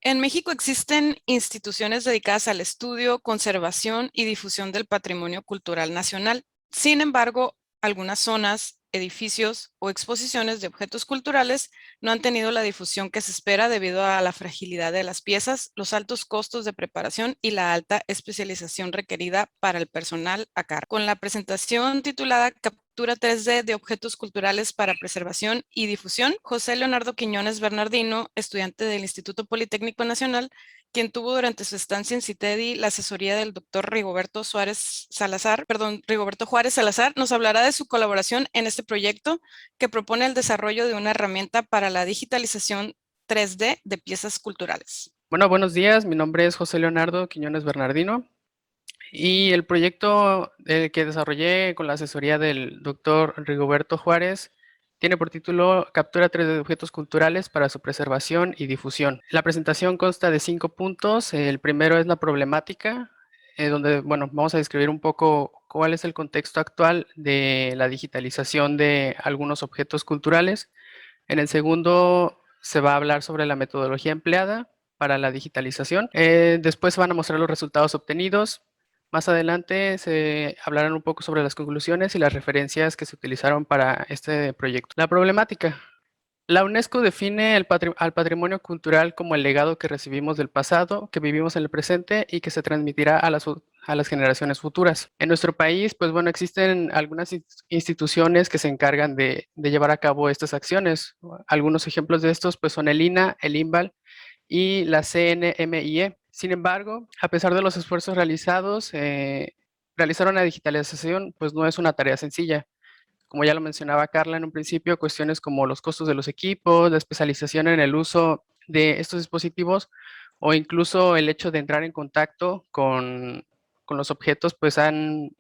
En México existen instituciones dedicadas al estudio, conservación y difusión del patrimonio cultural nacional. Sin embargo, algunas zonas, edificios o exposiciones de objetos culturales no han tenido la difusión que se espera debido a la fragilidad de las piezas, los altos costos de preparación y la alta especialización requerida para el personal a cargo. Con la presentación titulada Captura 3D de objetos culturales para preservación y difusión, José Leonardo Quiñones Bernardino, estudiante del Instituto Politécnico Nacional, quien tuvo durante su estancia en CITEDI la asesoría del doctor Rigoberto Juárez Salazar, nos hablará de su colaboración en este proyecto que propone el desarrollo de una herramienta para la digitalización 3D de piezas culturales. Bueno, buenos días. Mi nombre es José Leonardo Quiñones Bernardino y el proyecto que desarrollé con la asesoría del doctor Rigoberto Juárez tiene por título Captura 3D de objetos culturales para su preservación y difusión. La presentación consta de 5 puntos. El primero es la problemática, donde, bueno, vamos a describir un poco cuál es el contexto actual de la digitalización de algunos objetos culturales. En el segundo se va a hablar sobre la metodología empleada para la digitalización. Después se van a mostrar los resultados obtenidos. Más adelante se hablarán un poco sobre las conclusiones y las referencias que se utilizaron para este proyecto. La problemática. La UNESCO define al patrimonio cultural como el legado que recibimos del pasado, que vivimos en el presente y que se transmitirá a las generaciones futuras. En nuestro país, pues bueno, existen algunas instituciones que se encargan de llevar a cabo estas acciones. Algunos ejemplos de estos pues son el INAH, el INVAL y la CNMIE. Sin embargo, a pesar de los esfuerzos realizados, realizar una digitalización pues no es una tarea sencilla. Como ya lo mencionaba Carla en un principio, cuestiones como los costos de los equipos, la especialización en el uso de estos dispositivos o incluso el hecho de entrar en contacto con los objetos, pues han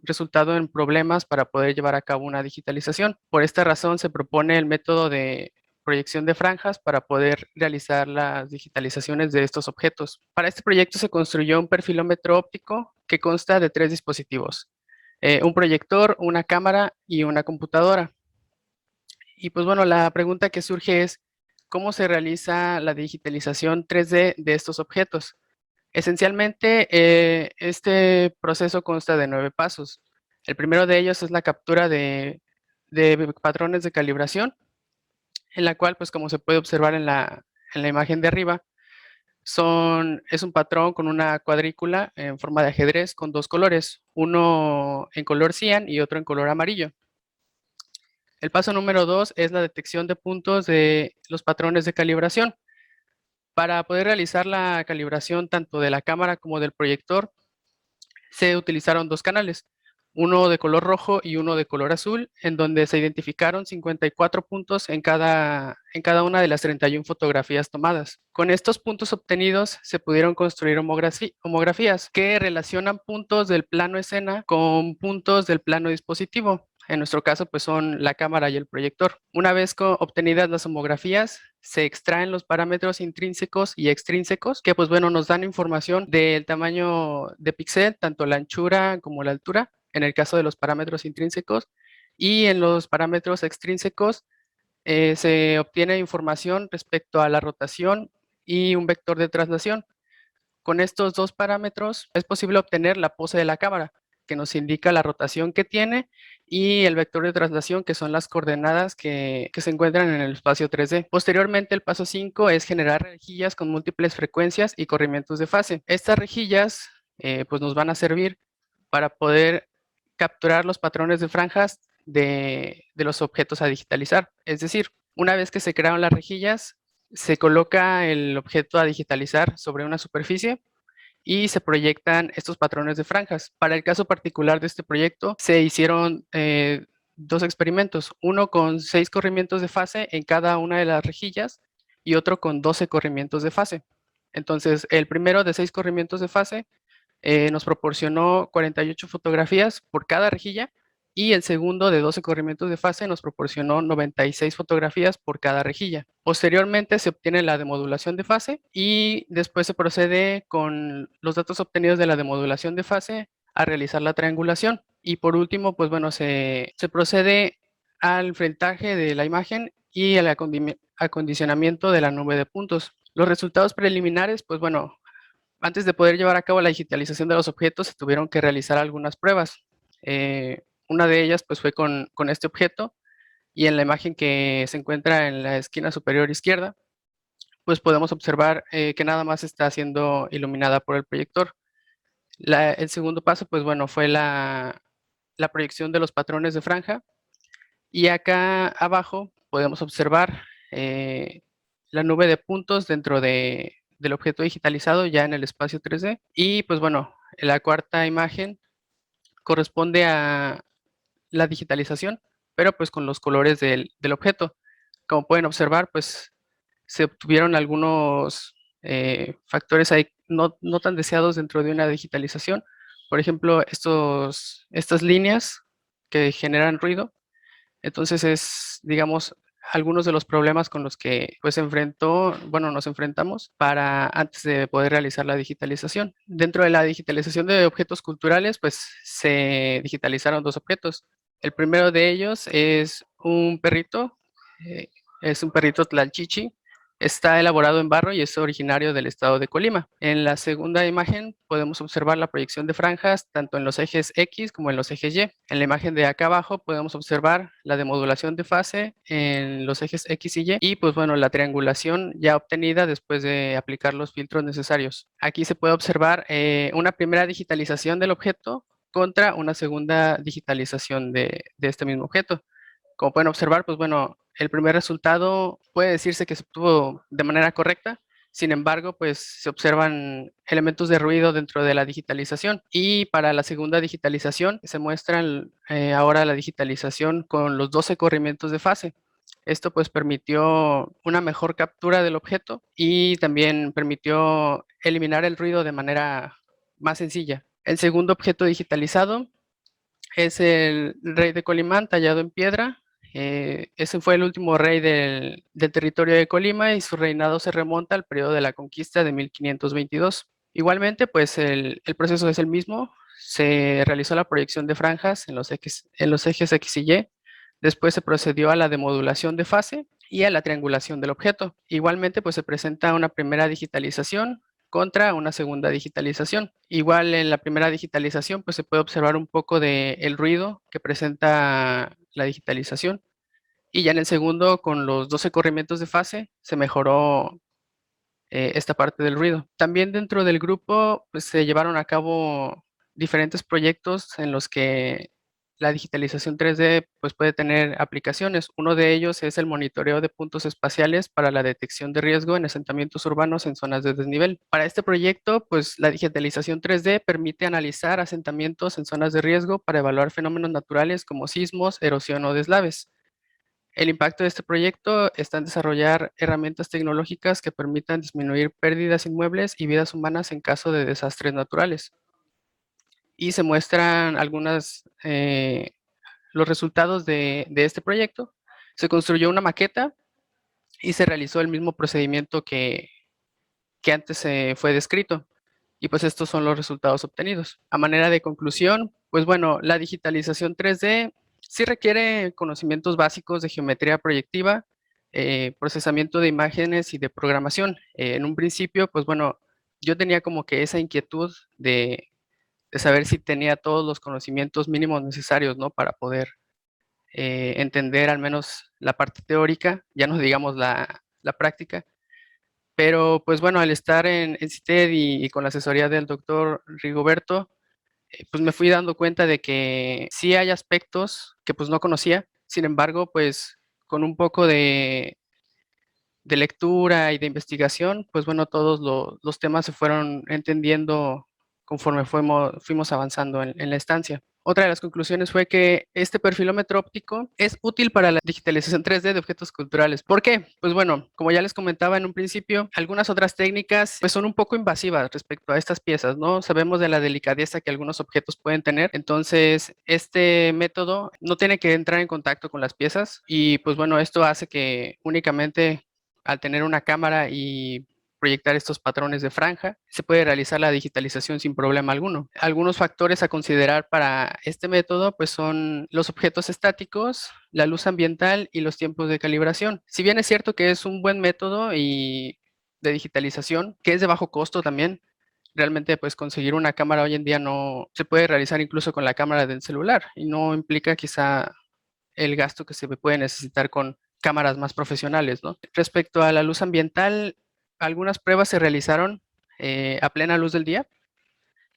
resultado en problemas para poder llevar a cabo una digitalización. Por esta razón se propone el método de proyección de franjas para poder realizar las digitalizaciones de estos objetos. Para este proyecto se construyó un perfilómetro óptico que consta de 3 dispositivos: un proyector, una cámara y una computadora. Y pues bueno, la pregunta que surge es, ¿cómo se realiza la digitalización 3D de estos objetos? Esencialmente, este proceso consta de 9 pasos. El primero de ellos es la captura de patrones de calibración, en la cual, pues como se puede observar en la imagen de arriba, es un patrón con una cuadrícula en forma de ajedrez con 2 colores, uno en color cian y otro en color amarillo. El paso número 2 es la detección de puntos de los patrones de calibración. Para poder realizar la calibración tanto de la cámara como del proyector, se utilizaron 2 canales, uno de color rojo y uno de color azul, en donde se identificaron 54 puntos en cada una de las 31 fotografías tomadas. Con estos puntos obtenidos se pudieron construir homografías que relacionan puntos del plano escena con puntos del plano dispositivo. En nuestro caso, pues son la cámara y el proyector. Una vez obtenidas las homografías, se extraen los parámetros intrínsecos y extrínsecos que, pues bueno, nos dan información del tamaño de píxel, tanto la anchura como la altura, en el caso de los parámetros intrínsecos, y en los parámetros extrínsecos se obtiene información respecto a la rotación y un vector de traslación. Con estos 2 parámetros es posible obtener la pose de la cámara, que nos indica la rotación que tiene, y el vector de traslación, que son las coordenadas que se encuentran en el espacio 3D. Posteriormente, el paso 5 es generar rejillas con múltiples frecuencias y corrimientos de fase. Estas rejillas pues nos van a servir para poder capturar los patrones de franjas de los objetos a digitalizar. Es decir, una vez que se crearon las rejillas, se coloca el objeto a digitalizar sobre una superficie y se proyectan estos patrones de franjas. Para el caso particular de este proyecto, se hicieron 2 experimentos, uno con 6 corrimientos de fase en cada una de las rejillas y otro con 12 corrimientos de fase. Entonces, el primero de 6 corrimientos de fase nos proporcionó 48 fotografías por cada rejilla, y el segundo de 12 corrimientos de fase nos proporcionó 96 fotografías por cada rejilla. Posteriormente se obtiene la demodulación de fase y después se procede con los datos obtenidos de la demodulación de fase a realizar la triangulación. Y por último, pues bueno, se procede al frentaje de la imagen y al acondicionamiento de la nube de puntos. Los resultados preliminares, pues bueno, antes de poder llevar a cabo la digitalización de los objetos, se tuvieron que realizar algunas pruebas. Una de ellas pues fue con este objeto, y en la imagen que se encuentra en la esquina superior izquierda, pues podemos observar que nada más está siendo iluminada por el proyector. El segundo paso, pues bueno, fue la proyección de los patrones de franja, y acá abajo podemos observar la nube de puntos dentro del objeto digitalizado ya en el espacio 3D. Y pues bueno, la cuarta imagen corresponde a la digitalización, pero pues con los colores del objeto. Como pueden observar, pues se obtuvieron algunos factores ahí no tan deseados dentro de una digitalización. Por ejemplo, estas líneas que generan ruido. Entonces es, digamos, algunos de los problemas con los que pues nos enfrentamos para antes de poder realizar la digitalización. Dentro de la digitalización de objetos culturales, pues se digitalizaron dos objetos. El primero de ellos es un perrito, eh, es un perrito tlalchichi. Está elaborado en barro y es originario del estado de Colima. En la segunda imagen podemos observar la proyección de franjas tanto en los ejes X como en los ejes Y. En la imagen de acá abajo podemos observar la demodulación de fase en los ejes X y Y, y pues bueno, la triangulación ya obtenida después de aplicar los filtros necesarios. Aquí se puede observar una primera digitalización del objeto contra una segunda digitalización de este mismo objeto. Como pueden observar, pues bueno, el primer resultado puede decirse que se obtuvo de manera correcta. Sin embargo, pues se observan elementos de ruido dentro de la digitalización, y para la segunda digitalización se muestra ahora la digitalización con los 12 corrimientos de fase. Esto pues permitió una mejor captura del objeto y también permitió eliminar el ruido de manera más sencilla. El segundo objeto digitalizado es el rey de Colimán tallado en piedra. Ese fue el último rey del territorio de Colima, y su reinado se remonta al periodo de la conquista de 1522. Igualmente, pues el proceso es el mismo. Se realizó la proyección de franjas en los ejes X y Y. Después se procedió a la demodulación de fase y a la triangulación del objeto. Igualmente, pues se presenta una primera digitalización contra una segunda digitalización. Igual en la primera digitalización, pues se puede observar un poco del ruido que presenta la digitalización. Y ya en el segundo, con los 12 corrimientos de fase, se mejoró esta parte del ruido. También dentro del grupo, pues, se llevaron a cabo diferentes proyectos en los que la digitalización 3D pues, puede tener aplicaciones. Uno de ellos es el monitoreo de puntos espaciales para la detección de riesgo en asentamientos urbanos en zonas de desnivel. Para este proyecto, pues la digitalización 3D permite analizar asentamientos en zonas de riesgo para evaluar fenómenos naturales como sismos, erosión o deslaves. El impacto de este proyecto está en desarrollar herramientas tecnológicas que permitan disminuir pérdidas inmuebles y vidas humanas en caso de desastres naturales. Y se muestran los resultados de este proyecto. Se construyó una maqueta y se realizó el mismo procedimiento que antes fue descrito. Y pues estos son los resultados obtenidos. A manera de conclusión, pues bueno, la digitalización 3D sí requiere conocimientos básicos de geometría proyectiva, procesamiento de imágenes y de programación. En un principio, pues bueno, yo tenía como que esa inquietud de saber si tenía todos los conocimientos mínimos necesarios, ¿no? Para poder entender al menos la parte teórica, ya no digamos la práctica. Pero pues bueno, al estar en CITED y con la asesoría del doctor Rigoberto, pues me fui dando cuenta de que sí hay aspectos que pues no conocía. Sin embargo, pues con un poco de lectura y de investigación, pues bueno, todos los temas se fueron entendiendo conforme fuimos avanzando en la estancia. Otra de las conclusiones fue que este perfilómetro óptico es útil para la digitalización 3D de objetos culturales. ¿Por qué? Pues bueno, como ya les comentaba en un principio, algunas otras técnicas pues son un poco invasivas respecto a estas piezas, ¿no? Sabemos de la delicadeza que algunos objetos pueden tener, entonces este método no tiene que entrar en contacto con las piezas, y pues bueno, esto hace que únicamente al tener una cámara y proyectar estos patrones de franja, se puede realizar la digitalización sin problema alguno. Algunos factores a considerar para este método pues son los objetos estáticos, la luz ambiental y los tiempos de calibración. Si bien es cierto que es un buen método y de digitalización, que es de bajo costo también. Realmente, pues conseguir una cámara hoy en día no se puede realizar incluso con la cámara del celular y no implica quizá el gasto que se puede necesitar con cámaras más profesionales, ¿no? Respecto a la luz ambiental, algunas pruebas se realizaron a plena luz del día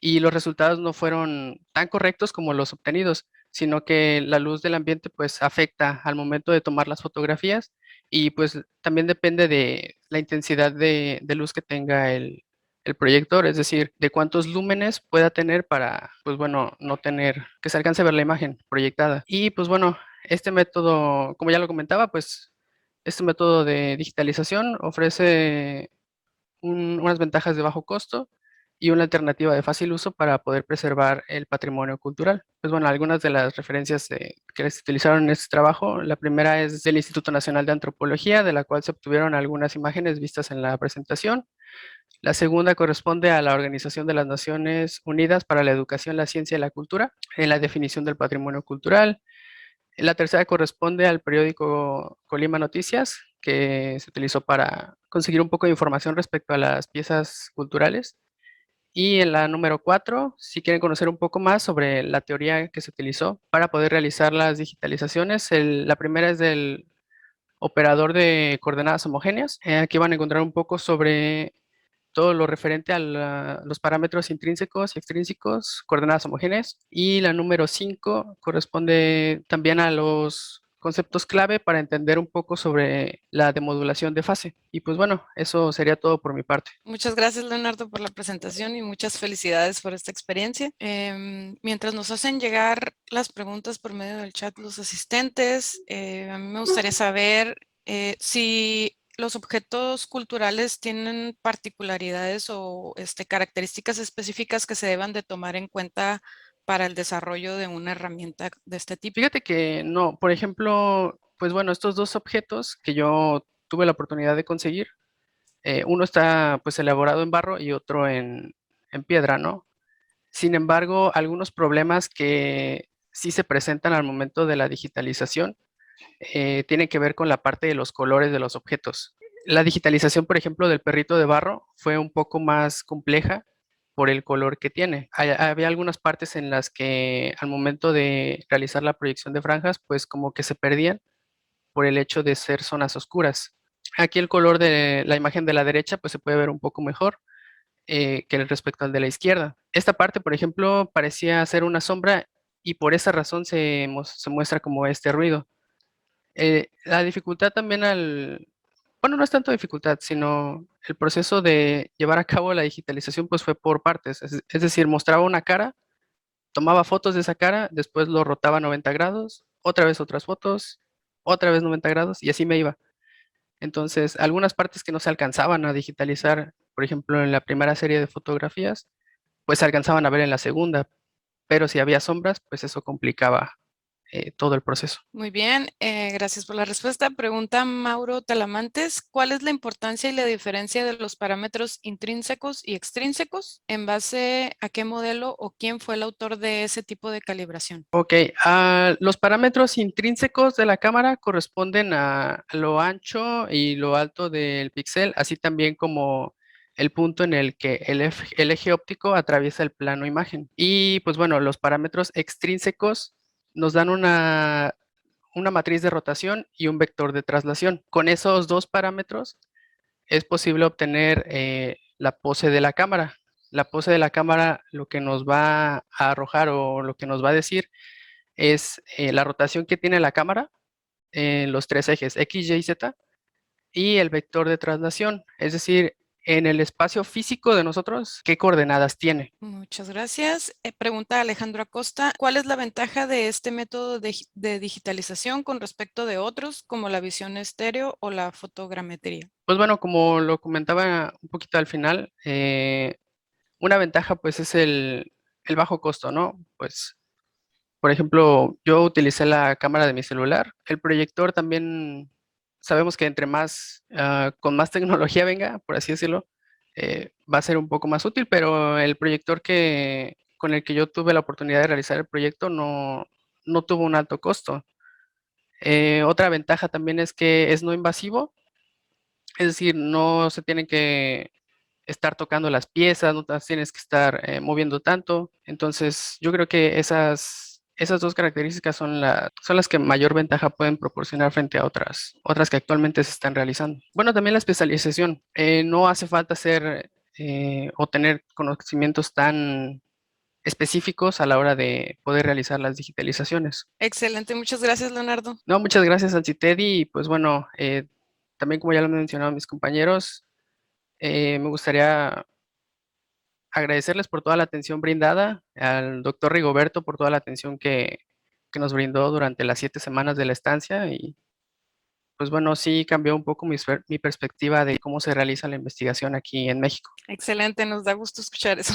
y los resultados no fueron tan correctos como los obtenidos, sino que la luz del ambiente pues afecta al momento de tomar las fotografías y pues también depende de la intensidad de luz que tenga el proyector, es decir, de cuántos lúmenes pueda tener para, pues bueno, no tener que se alcance a ver la imagen proyectada. Y pues bueno, este método, como ya lo comentaba, pues este método de digitalización ofrece unas ventajas de bajo costo y una alternativa de fácil uso para poder preservar el patrimonio cultural. Pues bueno, algunas de las referencias que se utilizaron en este trabajo, la primera es del Instituto Nacional de Antropología, de la cual se obtuvieron algunas imágenes vistas en la presentación. La segunda corresponde a la Organización de las Naciones Unidas para la Educación, la Ciencia y la Cultura, en la definición del patrimonio cultural. La tercera corresponde al periódico Colima Noticias, que se utilizó para conseguir un poco de información respecto a las piezas culturales. Y en la número 4, si quieren conocer un poco más sobre la teoría que se utilizó para poder realizar las digitalizaciones, la primera es del operador de coordenadas homogéneas. Aquí van a encontrar un poco sobre todo lo referente a los parámetros intrínsecos y extrínsecos, coordenadas homogéneas. Y la número 5 corresponde también a los conceptos clave para entender un poco sobre la demodulación de fase. Y pues bueno, eso sería todo por mi parte. Muchas gracias, Leonardo, por la presentación y muchas felicidades por esta experiencia. Mientras nos hacen llegar las preguntas por medio del chat los asistentes, a mí me gustaría saber si los objetos culturales tienen particularidades o características específicas que se deban de tomar en cuenta para el desarrollo de una herramienta de este tipo. Fíjate que no, por ejemplo, pues bueno, estos dos objetos que yo tuve la oportunidad de conseguir, uno está pues elaborado en barro y otro en piedra, ¿no? Sin embargo, algunos problemas que sí se presentan al momento de la digitalización tienen que ver con la parte de los colores de los objetos. La digitalización, por ejemplo, del perrito de barro fue un poco más compleja por el color que tiene. Había algunas partes en las que al momento de realizar la proyección de franjas, pues como que se perdían por el hecho de ser zonas oscuras. Aquí el color de la imagen de la derecha pues se puede ver un poco mejor que respecto al de la izquierda. Esta parte, por ejemplo, parecía ser una sombra y por esa razón se muestra como este ruido. La dificultad también bueno, no es tanto dificultad, sino el proceso de llevar a cabo la digitalización pues fue por partes, es decir, mostraba una cara, tomaba fotos de esa cara, después lo rotaba 90 grados, otra vez otras fotos, otra vez 90 grados y así me iba. Entonces, algunas partes que no se alcanzaban a digitalizar, por ejemplo, en la primera serie de fotografías, pues se alcanzaban a ver en la segunda, pero si había sombras, pues eso complicaba todo el proceso. Muy bien, gracias por la respuesta. Pregunta Mauro Talamantes, ¿cuál es la importancia y la diferencia de los parámetros intrínsecos y extrínsecos? ¿En base a qué modelo o quién fue el autor de ese tipo de calibración? Ok, los parámetros intrínsecos de la cámara corresponden a lo ancho y lo alto del píxel, así también como el punto en el que el eje óptico atraviesa el plano imagen. Y pues bueno, los parámetros extrínsecos nos dan una matriz de rotación y un vector de traslación. Con esos dos parámetros es posible obtener la pose de la cámara. La pose de la cámara lo que nos va a arrojar o lo que nos va a decir es la rotación que tiene la cámara en los tres ejes X, Y, Z y el vector de traslación, es decir, en el espacio físico de nosotros, ¿qué coordenadas tiene? Muchas gracias. Pregunta Alejandro Acosta, ¿cuál es la ventaja de este método de digitalización con respecto de otros como la visión estéreo o la fotogrametría? Pues bueno, como lo comentaba un poquito al final, una ventaja pues es el bajo costo, ¿no? Pues por ejemplo, yo utilicé la cámara de mi celular. El proyector también, sabemos que entre más, con más tecnología venga, por así decirlo, va a ser un poco más útil, pero el proyector con el que yo tuve la oportunidad de realizar el proyecto no tuvo un alto costo. Otra ventaja también es que es no invasivo Es decir, no se tienen que estar tocando las piezas, no las tienes que estar moviendo tanto. Entonces, yo creo que esas dos características son las que mayor ventaja pueden proporcionar frente a otras que actualmente se están realizando. Bueno, también la especialización. No hace falta ser o tener conocimientos tan específicos a la hora de poder realizar las digitalizaciones. Excelente, muchas gracias, Leonardo. No, muchas gracias, Ansitedi. Y pues bueno, también como ya lo han mencionado mis compañeros, me gustaría agradecerles por toda la atención brindada, al doctor Rigoberto por toda la atención que nos brindó durante las 7 semanas de la estancia y pues bueno, sí cambió un poco mi perspectiva de cómo se realiza la investigación aquí en México. Excelente, nos da gusto escuchar eso.